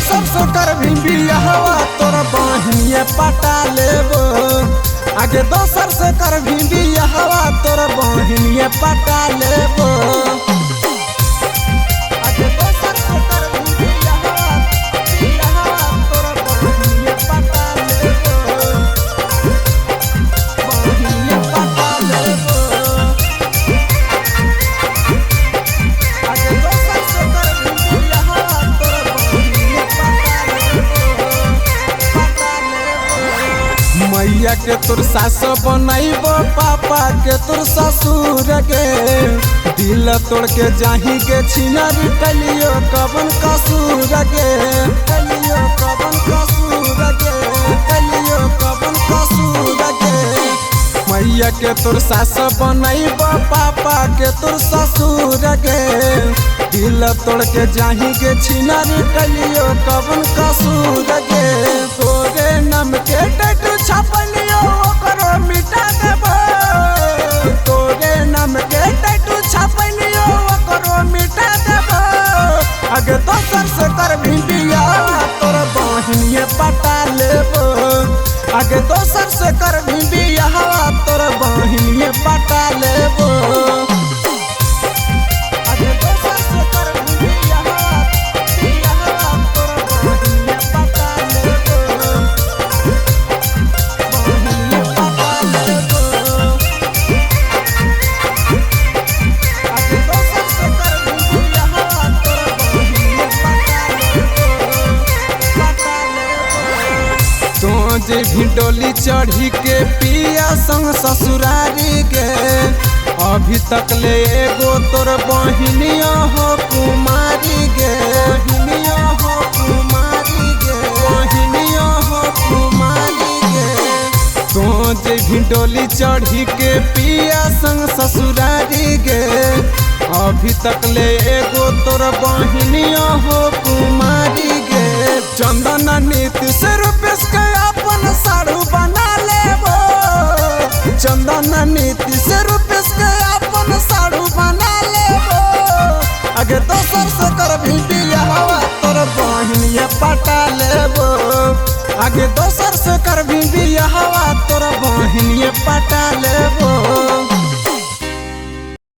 दोसर से कर भी बियाहवा तोरा बहिनिया पटा लेबो। आगे दोसर से कर भी बियाहवा तोरा बहिनिया पटा लेबो। आगे दोसर से कर भी बियाहवा तोरा बहिनिया पटा लेबो। बहिनिया पटा लेबो। आगे दोसर से कर भी बियाहवा तोरा बहिनिया पटा लेबो। मैया के तोर सास बनैबो, पापा के तोर ससुर के। दिल तोड़ के जाही के छिनरी कलियो कवन कसूर के। कलियो कवन कसूर के। कलियो कवन कसूर के। मैया के तोर सास बनैबो, पापा के तोर ससुर के। दिल तोड़ के जाही के छिनरी कलियो कवन कसूर के। तोरे नाम के टैटू छपलियो ओकरो मिटा देबो। तोरे नाम के टैटू छपलियो ओकरो मिटा देबो। आगे दोसर से कर भी बियाह तोरा बहिनिया पटा लेबो। आगे दोसर से कर भी बियाह तोरा बहिनिया पटा लेबो। आगे दोसर से कर भी बियाह तोरा बहिनिया पटा लेबो। बहिनिया पटा लेबो। आगे दोसर से कर भी बियाह तोरा बहिनिया पटा लेबो। तो जे भी डोली चढ़ी के पिया संग ससुरारी के। अभी तक ले एगो तोर बहिनिया हो कुमारी गे। बहिनिया हो कुमारी गे। बहिनिया हो कुमारी गे। तो जे भी डोली चढ़ी के पिया संग ससुरारी गे। अभी तक ले एगो तोर बहिनिया हो कुमारी गे। चंदन नीति से रुपेश के अपन साड़ू बना लेबो। चंदन नीति से रुपेश के अपन साड़ू बना लेबो। आगे दोसर से कर भी बियाहवा तोर बहिनिया पटा लेबो। आगे दोसर से कर भी बियाहवा तोर बहिनिया पटा लेबो।